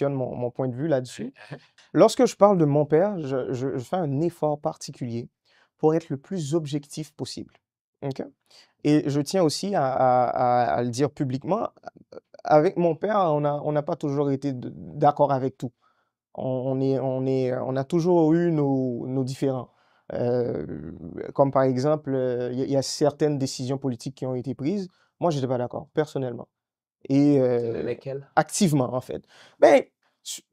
mon point de vue là-dessus. Lorsque je parle de mon père, je fais un effort particulier pour être le plus objectif possible. OK? Et je tiens aussi à le dire publiquement, avec mon père, on n'a pas toujours été d'accord avec tout. On a toujours eu nos différends. Comme par exemple, il y a certaines décisions politiques qui ont été prises. Moi, je n'étais pas d'accord, personnellement. Et Lesquels? activement, en fait. Ben,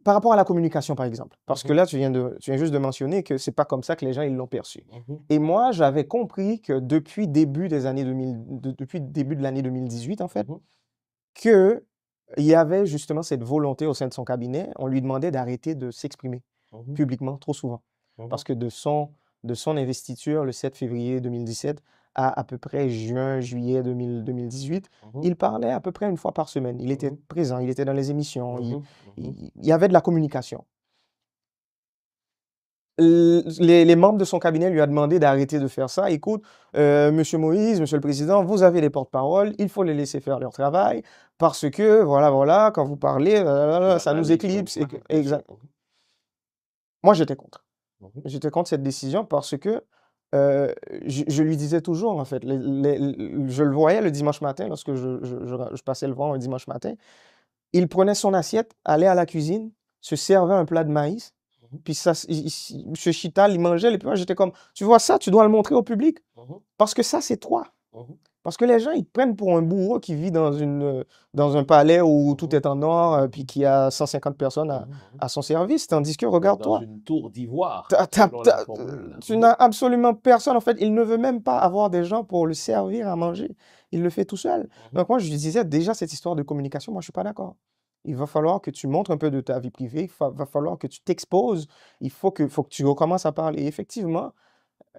par rapport à la communication, par exemple. Parce que Mhm, là, tu viens juste de mentionner que c'est pas comme ça que les gens ils l'ont perçu. mhm, Et moi, j'avais compris que depuis début des années 2000, depuis le début de l'année 2018, en fait, mhm, que il y avait justement cette volonté au sein de son cabinet. On lui demandait d'arrêter de s'exprimer mhm, publiquement trop souvent. mhm, Parce que de son investiture le 7 février 2017 à peu près juin, juillet 2018, mhm, il parlait à peu près une fois par semaine. Il était mhm, présent, il était dans les émissions, mhm, mhm, il y avait de la communication. Les membres de son cabinet lui ont demandé d'arrêter de faire ça. Écoute, Monsieur Moïse, Monsieur le Président, vous avez les porte-paroles, il faut les laisser faire leur travail parce que, voilà, voilà, quand vous parlez, Tu vas ça nous aller sur éclipse. bien sûr. Exact. Moi, j'étais contre. Mhm, J'étais contre cette décision parce que je lui disais toujours, en fait, je le voyais le dimanche matin, lorsque je passais le voir un dimanche matin, il prenait son assiette, allait à la cuisine, se servait un plat de maïs, mhm, puis ça, M. Chital, il mangeait, et puis moi, j'étais comme, tu vois ça, tu dois le montrer au public, mhm, parce que ça, c'est toi. mhm, Parce que les gens, ils te prennent pour un bourreau qui vit dans un palais où tout mhm, est en or, puis mhm, qui a 150 personnes mhm, mhm. à son service, tandis que, Dans regarde-toi, une tour d'ivoire, t'as- t'as- selon la t'as- formule. tu Mhm, n'as absolument personne. En fait, il ne veut même pas avoir des gens pour le servir à manger. Il le fait tout seul. mhm, Donc moi, je lui disais déjà cette histoire de communication, moi, je suis pas d'accord. Il va falloir que tu montres un peu de ta vie privée. Va falloir que tu t'exposes. Faut que tu recommences à parler. Et effectivement,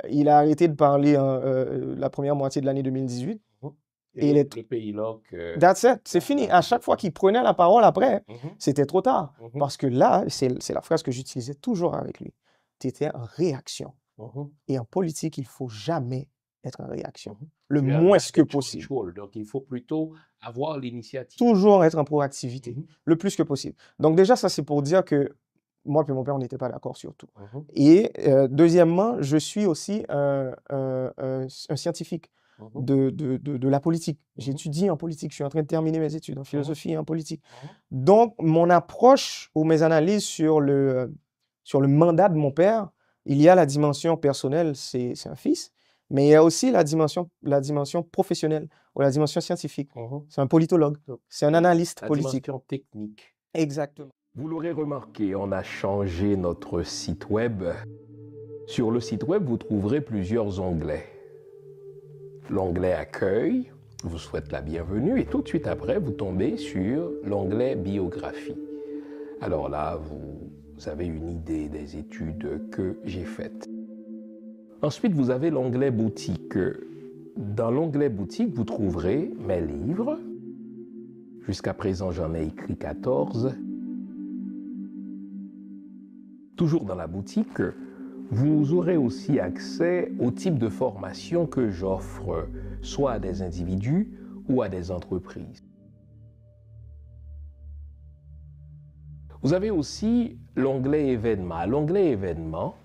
il a arrêté de parler la première moitié de l'année 2018. mhm. Et il Et est le pays là That's it, c'est l'a fini. À chaque fois complètement. qu'il prenait la parole après, Mhm, c'était trop tard. mhm, Parce que là, c'est la phrase que j'utilisais toujours avec lui. Tu étais en réaction. mhm, Et en politique, il faut jamais être en réaction. mhm. Le Tu es un moins que damage possible. control, donc il faut plutôt avoir l'initiative. Toujours être en proactivité. Mhm, Le plus que possible. Donc déjà, ça, c'est pour dire que moi et mon père, on n'était pas d'accord sur tout. mhm, Et deuxièmement, je suis aussi un scientifique mhm, de la politique. mhm, J'étudie en politique. Je suis en train de terminer mes études en mhm, philosophie et en politique. mhm, Donc, mon approche ou mes analyses sur le mandat de mon père, il y a la dimension personnelle, c'est un fils, mais il y a aussi la dimension professionnelle ou la dimension scientifique. mhm. C'est un politologue, Donc, c'est un analyste la politique. dimension technique. Exactement. Vous l'aurez remarqué, on a changé notre site web. Sur le site web, vous trouverez plusieurs onglets. L'onglet Accueil vous souhaite la bienvenue et tout de suite après, vous tombez sur l'onglet Biographie. Alors là, vous avez une idée des études que j'ai faites. Ensuite, vous avez l'onglet Boutique. Dans l'onglet Boutique, vous trouverez mes livres. Jusqu'à présent, j'en ai écrit 14. Toujours dans la boutique, vous aurez aussi accès au type de formation que j'offre, soit à des individus ou à des entreprises. Vous avez aussi l'onglet événements. À l'onglet événements,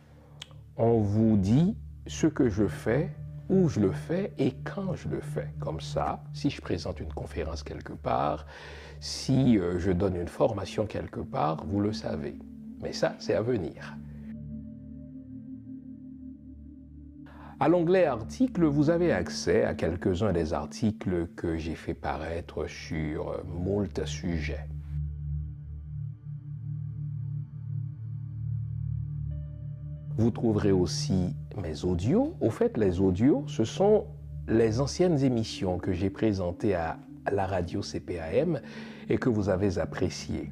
on vous dit ce que je fais, où je le fais et quand je le fais. Comme ça, si je présente une conférence quelque part, si je donne une formation quelque part, vous le savez. Mais ça, c'est à venir. À l'onglet articles, vous avez accès à quelques-uns des articles que j'ai fait paraître sur moult sujets. Vous trouverez aussi mes audios. Au fait, les audios, ce sont les anciennes émissions que j'ai présentées à la radio CPAM et que vous avez appréciées.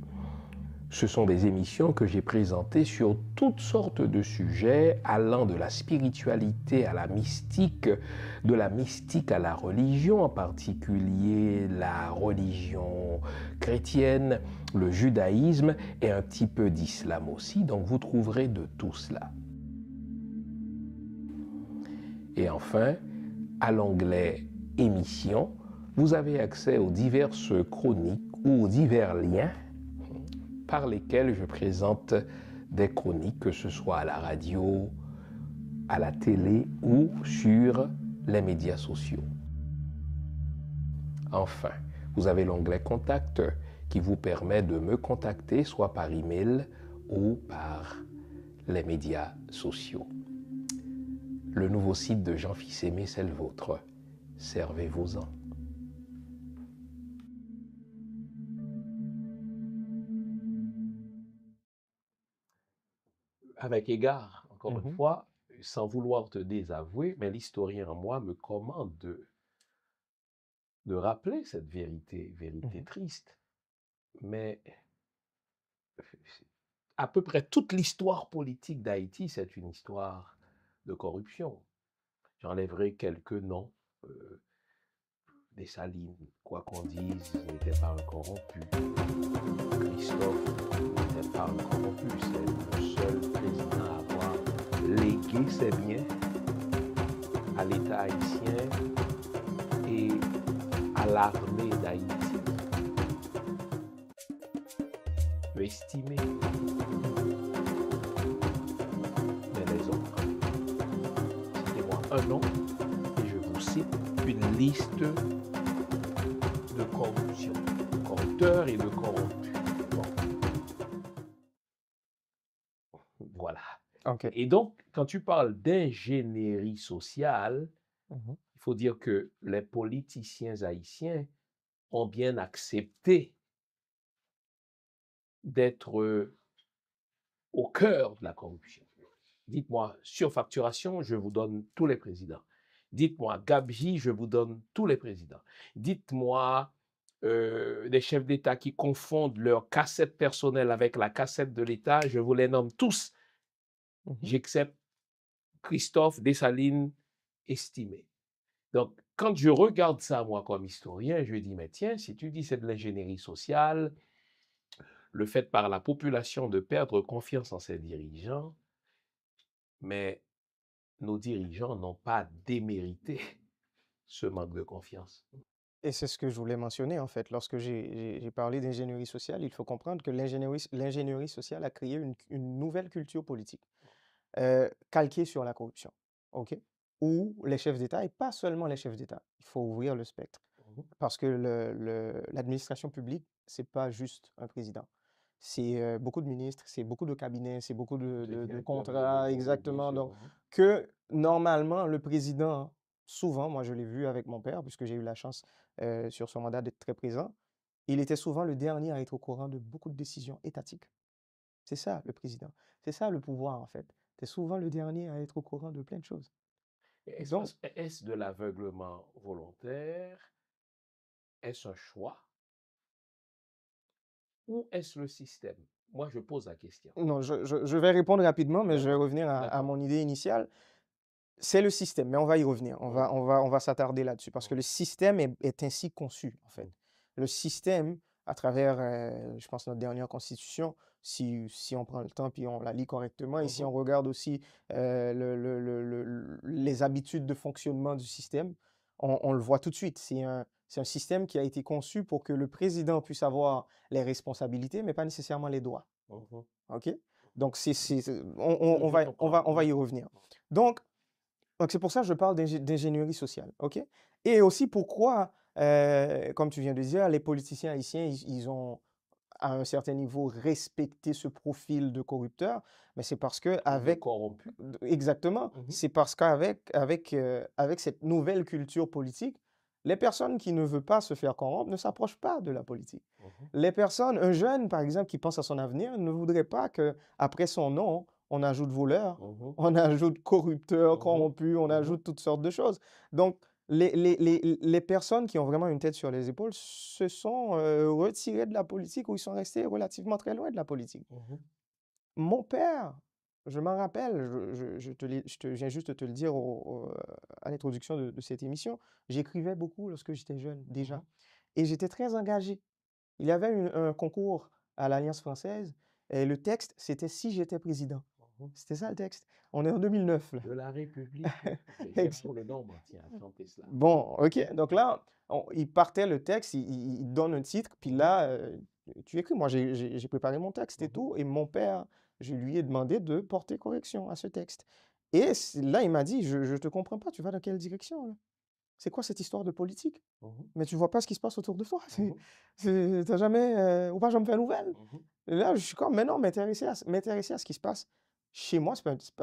Ce sont des émissions que j'ai présentées sur toutes sortes de sujets allant de la spiritualité à la mystique, de la mystique à la religion, en particulier la religion chrétienne, le judaïsme et un petit peu d'islam aussi. Donc vous trouverez de tout cela. Et enfin, à l'onglet émissions, vous avez accès aux diverses chroniques ou aux divers liens par lesquels je présente des chroniques, que ce soit à la radio, à la télé ou sur les médias sociaux. Enfin, vous avez l'onglet Contact qui vous permet de me contacter soit par email ou par les médias sociaux. Le nouveau site de Jean Fils-Aimé, c'est le vôtre. Servez-vous-en. Avec égard, encore une fois, sans vouloir te désavouer, mais l'historien en moi me commande de rappeler cette vérité triste. Mais à peu près toute l'histoire politique d'Haïti, c'est une histoire de corruption. J'enlèverai quelques noms. Dessalines, quoi qu'on dise, n'était pas un corrompu. Christophe n'était pas un corrompu. C'est le seul président à avoir légué ses biens à l'État haïtien et à l'armée d'Haïti. Peut estimer. Mais les autres, citez-moi un nom et je vous cite une liste de corruption, de corrupteurs et de corrompus. Bon. Voilà. OK. Et donc, quand tu parles d'ingénierie sociale, il faut dire que les politiciens haïtiens ont bien accepté d'être au cœur de la corruption. Dites-moi, surfacturation, je vous donne tous les présidents. Dites-moi, gabegie, je vous donne tous les présidents. Dites-moi, des chefs d'État qui confondent leur cassette personnelle avec la cassette de l'État, je vous les nomme tous. J'accepte Christophe, Dessalines, estimé. Donc, quand je regarde ça, moi, comme historien, je dis, mais tiens, si tu dis c'est de l'ingénierie sociale, le fait par la population de perdre confiance en ses dirigeants, mais nos dirigeants n'ont pas démérité ce manque de confiance. Et c'est ce que je voulais mentionner, en fait. Lorsque j'ai parlé d'ingénierie sociale, il faut comprendre que l'ingénierie sociale a créé une nouvelle culture politique, calquée sur la corruption, OK? Où les chefs d'État, et pas seulement les chefs d'État, il faut ouvrir le spectre. Parce que l'administration publique, c'est pas juste un président. C'est beaucoup de ministres, c'est beaucoup de cabinets, c'est beaucoup de contrats, exactement. Donc, que normalement, le président, souvent, moi je l'ai vu avec mon père, puisque j'ai eu la chance sur son mandat d'être très présent, il était souvent le dernier à être au courant de beaucoup de décisions étatiques. C'est ça, le président. C'est ça, le pouvoir, en fait. C'est souvent le dernier à être au courant de plein de choses. Est-ce de l'aveuglement volontaire? Est-ce un choix? Ou est-ce le système? Moi, je pose la question. Non, je vais répondre rapidement, mais je vais revenir à mon idée initiale. C'est le système, mais on va y revenir. On va s'attarder là-dessus parce que le système est ainsi conçu, en fait. Le système, à travers, je pense, notre dernière constitution, si on prend le temps puis on la lit correctement, et si on regarde aussi les habitudes de fonctionnement du système, on le voit tout de suite. C'est un système qui a été conçu pour que le président puisse avoir les responsabilités, mais pas nécessairement les droits. OK? Donc, on va y revenir. Donc, c'est pour ça que je parle d'ingénierie sociale, OK? Et aussi pourquoi, comme tu viens de dire, les politiciens haïtiens, ils ont, à un certain niveau, respecté ce profil de corrupteur, mais c'est parce qu'avec... corrompu. Exactement. C'est parce qu'avec cette nouvelle culture politique, les personnes qui ne veulent pas se faire corrompre ne s'approchent pas de la politique. Les personnes, un jeune, par exemple, qui pense à son avenir, ne voudrait pas qu'après son nom, on ajoute voleur, on ajoute corrupteur, corrompu, on ajoute toutes sortes de choses. Donc, les personnes qui ont vraiment une tête sur les épaules se sont retirées de la politique ou ils sont restés relativement très loin de la politique. Mon père, je m'en rappelle, je viens juste de te le dire à l'introduction de cette émission, j'écrivais beaucoup lorsque j'étais jeune déjà et j'étais très engagé. Il y avait un concours à l'Alliance française et le texte, c'était «Si j'étais président». C'était ça le texte. On est en 2009 là. De la République. J'ai pour le nombre, tiens, chantez cela. Bon, OK. Donc là, il partait le texte, il donne un titre, puis là, tu écris. Moi, j'ai préparé mon texte et tout. Et mon père, je lui ai demandé de porter correction à ce texte. Et là, il m'a dit, je te comprends pas, tu vas dans quelle direction, là? C'est quoi cette histoire de politique? Mais tu vois pas ce qui se passe autour de toi. T'as jamais, ou pas, jamais fait nouvelle. Et là, je suis comme, mais non, m'intéresser à ce qui se passe chez moi,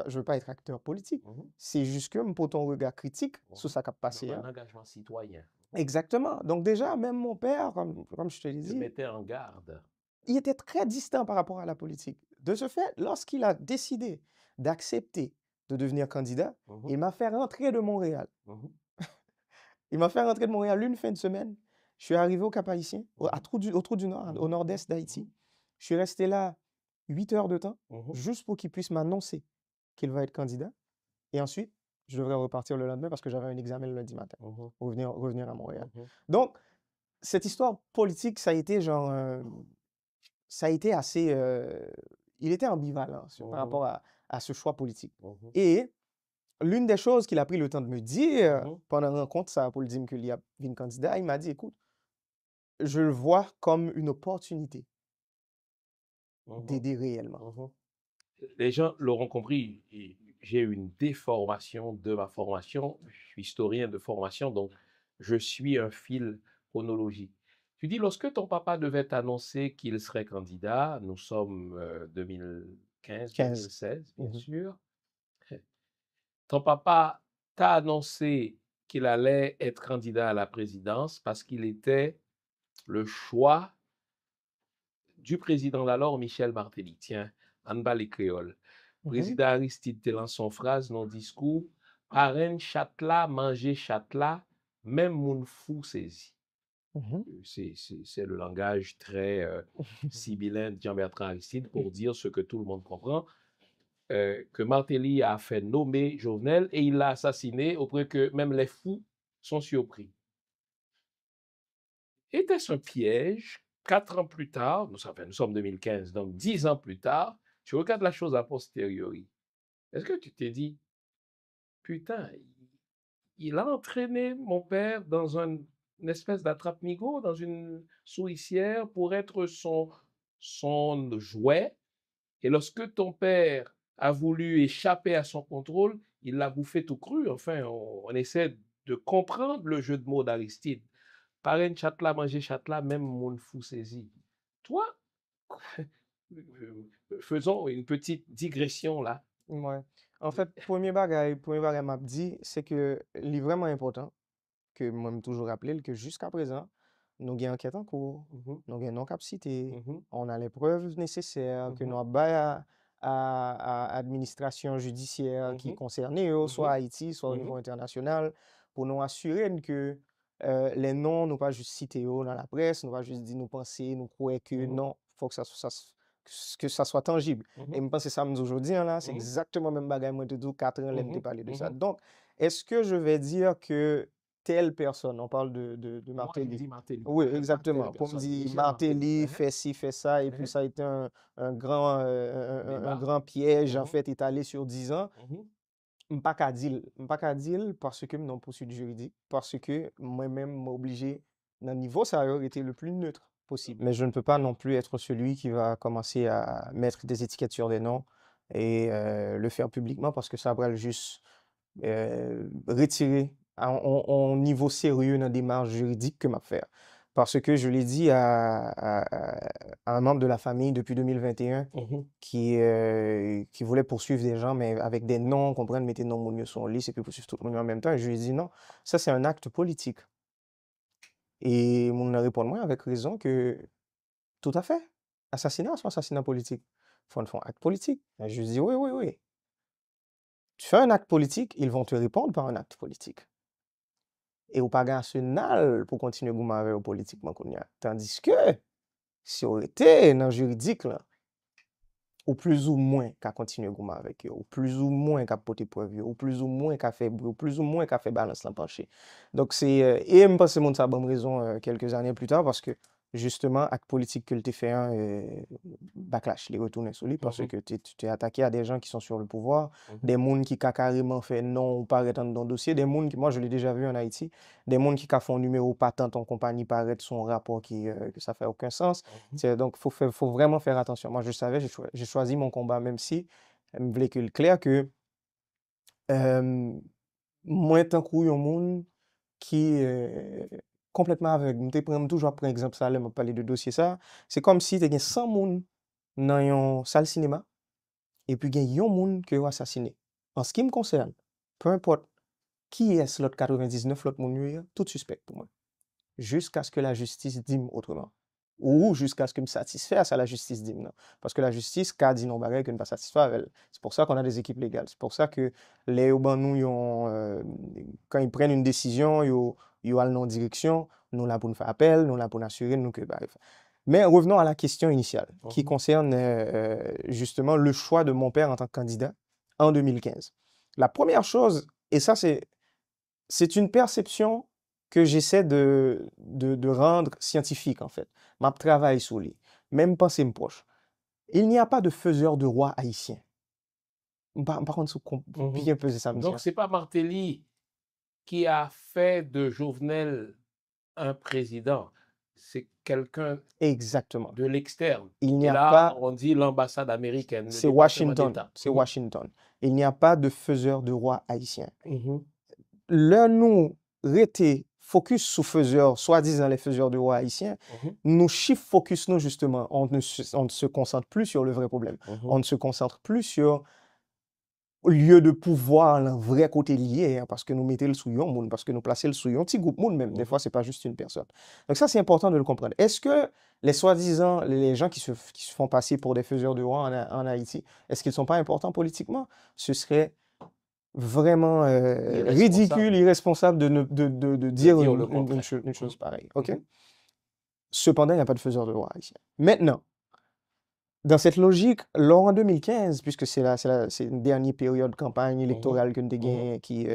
je veux pas être acteur politique. C'est juste que me porter un regard critique sur ça qui a passé. Un engagement citoyen. Exactement. Donc déjà, même mon père, comme je te l'ai Je dit, mettais en garde. il était très distant par rapport à la politique. De ce fait, lorsqu'il a décidé d'accepter de devenir candidat, il m'a fait rentrer de Montréal. Il m'a fait rentrer de Montréal une fin de semaine. Je suis arrivé au Cap-Haïtien, au Trou du Nord, au nord-est d'Haïti. Je suis resté là 8 heures de temps, juste pour qu'il puisse m'annoncer qu'il va être candidat. Et ensuite, je devrais repartir le lendemain parce que j'avais un examen le lundi matin, revenir à Montréal. Donc, cette histoire politique, ça a été genre, ça a été assez, il était ambivalent par rapport à ce choix politique. Et l'une des choses qu'il a pris le temps de me dire pendant la rencontre, ça, pour le dire qu'il y a une candidat, il m'a dit, écoute, je le vois comme une opportunité d'aider réellement. Les gens l'auront compris, j'ai eu une déformation de ma formation. Je suis historien de formation, donc je suis un fil chronologique. Tu dis, lorsque ton papa devait t'annoncer qu'il serait candidat, nous sommes 2015, 2016, bien sûr. Ton papa t'a annoncé qu'il allait être candidat à la présidence parce qu'il était le choix du président d'alors, Michel Martelly. Tiens, en bas les créoles. Président Aristide Telan, son phrase, non discours, parrain châtela, manger châtela, même moun fou saisi. C'est le langage très sibyllin de Jean-Bertrand Aristide pour dire ce que tout le monde comprend, que Martelly a fait nommer Jovenel et il l'a assassiné au point que même les fous sont surpris. Était-ce un piège? 4 ans plus tard, nous sommes 2015, donc 10 ans plus tard, tu regardes la chose a posteriori. Est-ce que tu t'es dit, putain, il a entraîné mon père dans une espèce d'attrape-nigo, dans une souricière pour être son jouet, et lorsque ton père a voulu échapper à son contrôle, il l'a bouffé tout cru. Enfin, on essaie de comprendre le jeu de mots d'Aristide. Parrain châtela, manger châtela, même mon fou saisi. Toi, faisons une petite digression là. Ouais. En fait, premier bagage m'a dit, c'est que il est vraiment important que moi me toujours rappeler que jusqu'à présent, nous avons une enquête en cours, nous avons une non-capacité, on a les preuves nécessaires que nous avons à administration judiciaire qui est concernée, soit à Haïti, soit au niveau international, pour nous assurer que les noms, nous pas juste cités dans la presse, nous pas juste dire nous penser, nous croire que non, il faut que ça soit tangible. Et je pense que ça me dit aujourd'hui, là, c'est exactement le même bagage, moi, de 4 ans, là, je parler de ça. Donc, est-ce que je vais dire que telle personne, on parle de Martelly. Oui, exactement. Pour me dire, Martelly fait ci, fait ça, et puis ça a été un grand piège, en fait, étalé sur 10 ans. Je ne peux pas dire parce que non poursuite juridique, parce que moi-même m'obligé, dans le niveau, ça aurait été le plus neutre possible. Mais je ne peux pas non plus être celui qui va commencer à mettre des étiquettes sur des noms et le faire publiquement parce que ça va juste retirer en niveau sérieux dans la démarche juridique que m'a faire. Parce que je l'ai dit à un membre de la famille depuis 2021 qui voulait poursuivre des gens, mais avec des noms, comprendre, mettre des noms mounieux sur liste et puis poursuivre tout le monde en même temps. Et je lui ai dit non, ça c'est un acte politique. Et mon répond moi avec raison que tout à fait, assassinat ou assassinat politique, il faut un acte politique. Et je lui ai dit oui, oui, oui. Tu fais un acte politique, ils vont te répondre par un acte politique. Et ou pas national pour continuer à goumer avec politiquement. Tandis que, si on était dans le juridique, là, ou plus ou moins qu'à continuer à goumer avec eux, ou plus ou moins qu'à porter preuve, ou plus ou moins qu'à faire bruit, ou plus ou moins qu'à faire balance l'empanché. Donc, c'est. Et je pense que c'est ça bonne raison quelques années plus tard, parce que justement, avec politique que tu fait un backlash, les retourner sur lui, parce que tu t'es attaqué à des gens qui sont sur le pouvoir, des gens qui ont carrément fait non ou paraître dans le dossier, des gens qui, moi je l'ai déjà vu en Haïti, des gens qui ont fait un numéro patent en compagnie paraître son rapport que ça fait aucun sens. Donc, faut vraiment faire attention. Moi, je savais, j'ai choisi mon combat, même si je voulais que le clair que moi, tant qu'il y a un monde qui est complètement aveugle. Je prends toujours par exemple ça, là, je parler de dossier ça. C'est comme si tu as 100 personnes dans une salle cinéma et puis il y a un monde qui est assassiné. En ce qui me concerne, peu importe qui est l'autre 99, l'autre monde, tout suspect pour moi. Jusqu'à ce que la justice dise autrement. Ou jusqu'à ce que me satisfasse à la justice dise non. Parce que la justice, quand dit non, que ne pas satisfaire elle. C'est pour ça qu'on a des équipes légales. C'est pour ça que les urbains, quand ils prennent une décision, ils ont non direction, nous là pour nous faire appel, nous là pour nous assurer nous que. Mais revenons à la question initiale, qui concerne justement le choix de mon père en tant que candidat en 2015. La première chose, et ça c'est une perception que j'essaie de rendre scientifique, en fait. Ma travail sur lui, même pensée me proche. Il n'y a pas de faiseur de roi haïtien. Par contre, bien peser ça. Donc, ce n'est pas Martelly qui a fait de Jovenel un président. C'est quelqu'un exactement de l'externe. Il n'y Et a là, pas. on dit l'ambassade américaine. C'est Washington. C'est Washington. Il n'y a pas de faiseur de roi haïtien. Là, nous, rété focus sur faiseurs, soi-disant les faiseurs de roi haïtiens, nous chiffre focus, nous, justement, on ne se concentre plus sur le vrai problème. On ne se concentre plus sur le lieu de pouvoir, le vrai côté lié, hein, parce que nous mettons le souillon, parce que nous plaçons le souillon, petit groupe monde même, des fois, c'est pas juste une personne. Donc ça, c'est important de le comprendre. Est-ce que les soi-disant, les gens qui se font passer pour des faiseurs de roi en Haïti, est-ce qu'ils ne sont pas importants politiquement? Ce serait vraiment ridicule, irresponsable de dire une chose pareille. OK? Cependant, il n'y a pas de faiseur de roi haïtien. Maintenant, dans cette logique, lors en 2015, puisque c'est une dernière période de campagne électorale que nous avons qui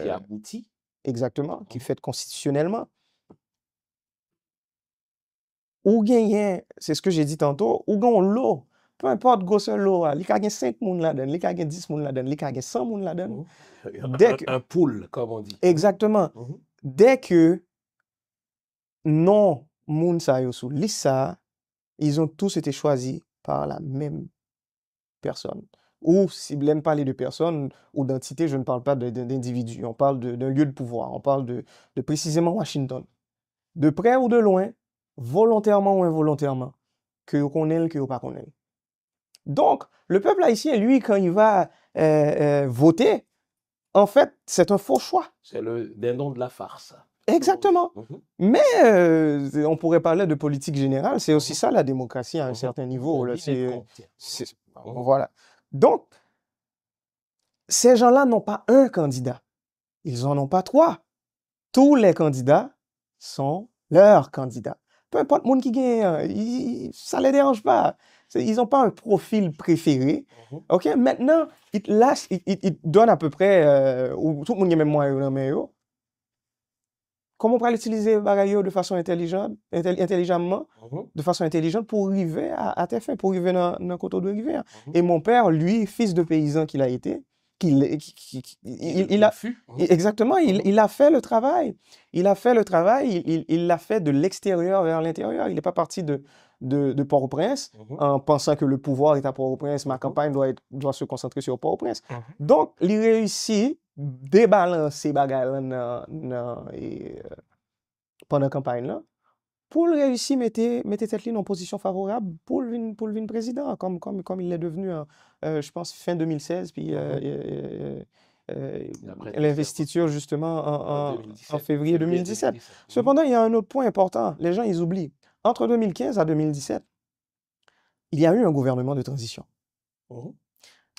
aboutit. Exactement, qui est faite constitutionnellement. Ou gagner, c'est ce que j'ai dit tantôt, ou gagner l'eau. Peu importe grosseur l'eau, il y a 5 personnes là-dedans, il y a 10 personnes là-dedans, il y a 100 personnes là-dedans. Un pool, comme on dit. Exactement. Dès que non, moun sa yo sous lissa, ils ont tous été choisis par la même personne. Ou si je n'aime parler de personne ou d'entité, je ne parle pas d'individu. On parle d'un lieu de pouvoir. On parle de précisément Washington. De près ou de loin, volontairement ou involontairement, que vous connaissez, que vous pas connaissez. Donc, le peuple haïtien, lui, quand il va voter, en fait, c'est un faux choix. C'est le dindon de la farce. Exactement. Mais on pourrait parler de politique générale. C'est aussi ça, la démocratie, à un certain niveau. Là, voilà. Donc, ces gens-là n'ont pas un candidat. Ils n'en ont pas 3. Tous les candidats sont leurs candidats. Peu importe le monde qui gagne, ça ne les dérange pas. Ils n'ont pas un profil préféré. OK? Maintenant, ils donnent à peu près, tout le monde a même moyen. Comment on peut l'utiliser de façon intelligemment, de façon intelligente pour arriver à tes fins, pour arriver dans le côté de rivière. Et mon père, lui, fils de paysan qu'il a été, il a fait le travail. Il a fait le travail, il l'a fait de l'extérieur vers l'intérieur. Il n'est pas parti de Port-au-Prince en pensant que le pouvoir est à Port-au-Prince, ma campagne doit se concentrer sur Port-au-Prince. Donc, il réussit débalancer bagaille pendant la campagne là pour réussir mettre tête en position favorable pour le président comme il est devenu je pense fin 2016 puis l'investiture justement en février 2017. Cependant, il y a un autre point important, les gens ils oublient. Entre 2015 à 2017, il y a eu un gouvernement de transition.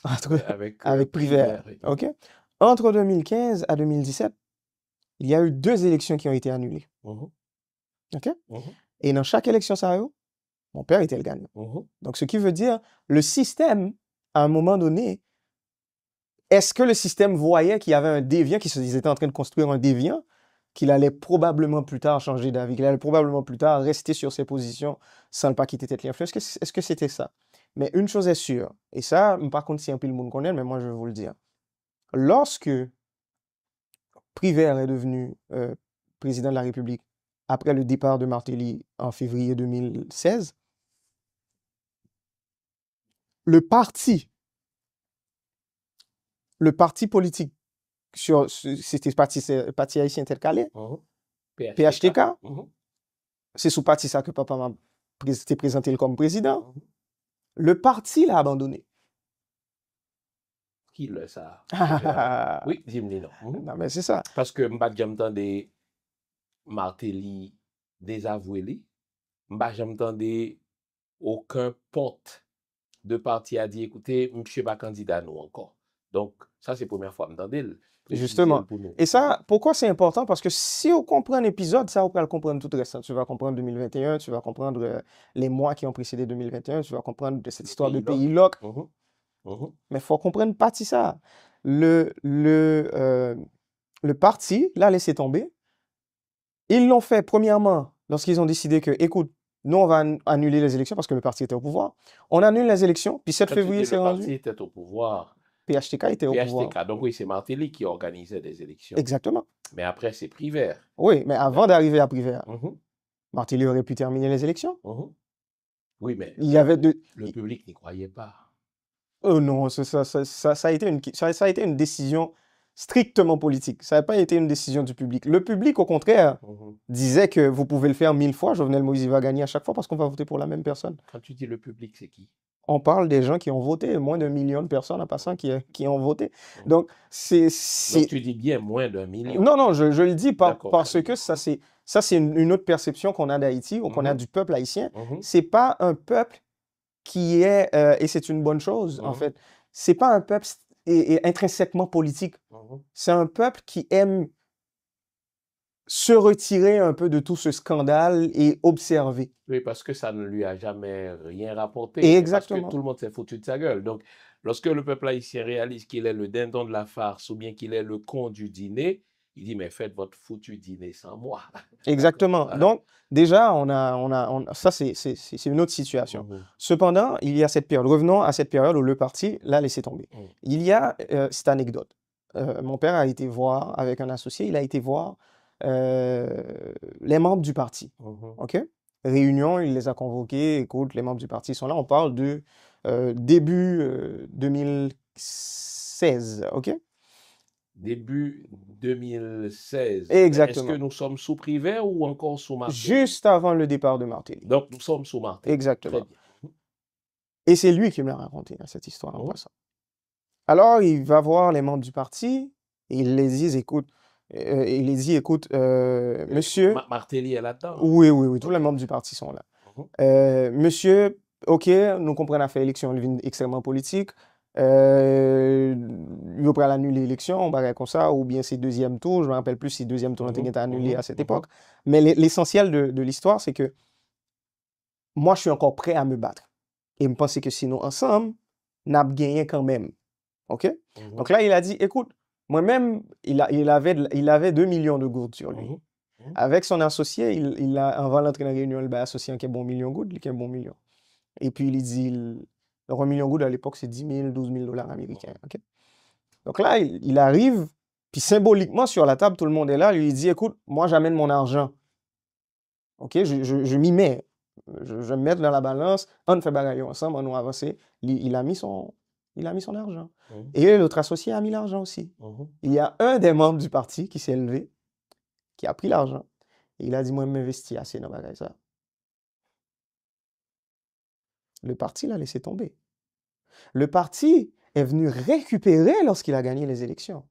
Avec Privert. OK? Entre 2015 à 2017, il y a eu 2 élections qui ont été annulées. OK? Et dans chaque élection, mon père était le gagnant. Donc, ce qui veut dire, le système, à un moment donné, est-ce que le système voyait qu'il y avait un déviant, qu'ils étaient en train de construire un déviant qu'il allait probablement plus tard changer d'avis, qu'il allait probablement plus tard rester sur ses positions sans ne pas quitter tête l'influence. Est-ce que c'était ça? Mais une chose est sûre, et ça, par contre, si un peu le monde connaît, mais moi je vais vous le dire. Lorsque Privert est devenu président de la République après le départ de Martelly en février 2016, le parti politique c'était parti haïtien tel calais, PHTK, c'est sous parti ça que papa m'a présenté comme président. Le parti l'a abandonné. Qui le ça? Ah, Oui, dis-moi non. non, mais c'est ça. Parce que m'pas jamais entendu Martelly désavoué li, m'pas jamais entendu aucun ponte de parti a dit écoutez, monsieur pas candidat nous encore. Donc ça c'est la première fois m'entendez. Justement. Et ça, pourquoi c'est important? Parce que si on comprend l'épisode, ça, on peut le comprendre tout le reste. Tu vas comprendre 2021, tu vas comprendre les mois qui ont précédé 2021, tu vas comprendre de cette histoire de pays loc. Mais il faut comprendre partie ça. Le parti l'a laissé tomber. Ils l'ont fait, premièrement, lorsqu'ils ont décidé que, écoute, nous, on va annuler les élections parce que le parti était au pouvoir. On annule les élections, puis 7 février, c'est rendu. Le parti était au pouvoir. PHTK était au pouvoir. PHTK, donc oui, c'est Martelly qui organisait des élections. Exactement. Mais après, c'est Privert. Oui, mais avant d'arriver à Privert, Martelly aurait pu terminer les élections. Oui, mais il y avait le public n'y croyait pas. Oh non, ça a été une décision strictement politique. Ça n'a pas été une décision du public. Le public, au contraire, disait que vous pouvez le faire 1000 fois. Jovenel Moïse va gagner à chaque fois parce qu'on va voter pour la même personne. Quand tu dis le public, c'est qui? On parle des gens qui ont voté, moins d'1 million de personnes en passant qui ont voté. Donc, Donc, tu dis bien moins d'1 million. Non, je le dis parce que ça, c'est une autre perception qu'on a d'Haïti, ou qu'on a du peuple haïtien. C'est pas un peuple qui est, et c'est une bonne chose, en fait, c'est pas un peuple intrinsèquement politique. C'est un peuple qui aime se retirer un peu de tout ce scandale et observer. Oui, parce que ça ne lui a jamais rien rapporté. Exactement. Parce que tout le monde s'est foutu de sa gueule. Donc, lorsque le peuple haïtien réalise qu'il est le dindon de la farce ou bien qu'il est le con du dîner, il dit, mais faites votre foutu dîner sans moi. Exactement. Voilà. Donc, déjà, ça, c'est une autre situation. Cependant, il y a cette période. Revenons à cette période où le parti l'a laissé tomber. Il y a cette anecdote. Mon père a été voir, avec un associé, il a été voir les membres du parti. OK? Réunion, il les a convoqués. Écoute, les membres du parti sont là. On parle de début 2016. OK? Début 2016. Exactement. Est-ce que nous sommes sous Privert ou encore sous Martelly? Juste avant le départ de Martelly. Donc, nous sommes sous Martelly. Exactement. Et c'est lui qui me l'a raconté, cette histoire en passant. Alors, il va voir les membres du parti et il les dit, écoute, monsieur... Martelly est là-dedans? Oui, tous les membres du parti sont là. Monsieur, OK, nous comprenons la fait élection extrêmement politique. Il va pas annuler l'élection, on va comme ça, ou bien c'est deuxième tour, je me rappelle plus si deuxième tour a été annulé à cette époque. Mais l'essentiel de l'histoire, c'est que moi, je suis encore prêt à me battre. Et je pense que sinon, ensemble, n'a gagné quand même. OK? Donc là, il a dit, écoute, moi-même, il avait 2 millions de gouttes sur lui. Avec son associé, avant l'entrée dans la réunion, il a associé un bon million de gouttes, il a un bon million. Et puis, il dit, le 1 million de gouttes à l'époque, c'est 10 000, 12 000 dollars américains. Okay? Donc là, il arrive, puis symboliquement, sur la table, tout le monde est là, lui dit, écoute, moi, j'amène mon argent. OK? Je m'y mets. Je vais me mettre dans la balance, on fait bagaille ensemble, on va avancer. Il a mis son argent. Et l'autre associé a mis l'argent aussi. Il y a un des membres du parti qui s'est levé, qui a pris l'argent. Et il a dit, moi, je m'investis assez dans bagaille ça. Le parti l'a laissé tomber. Le parti est venu récupérer lorsqu'il a gagné les élections.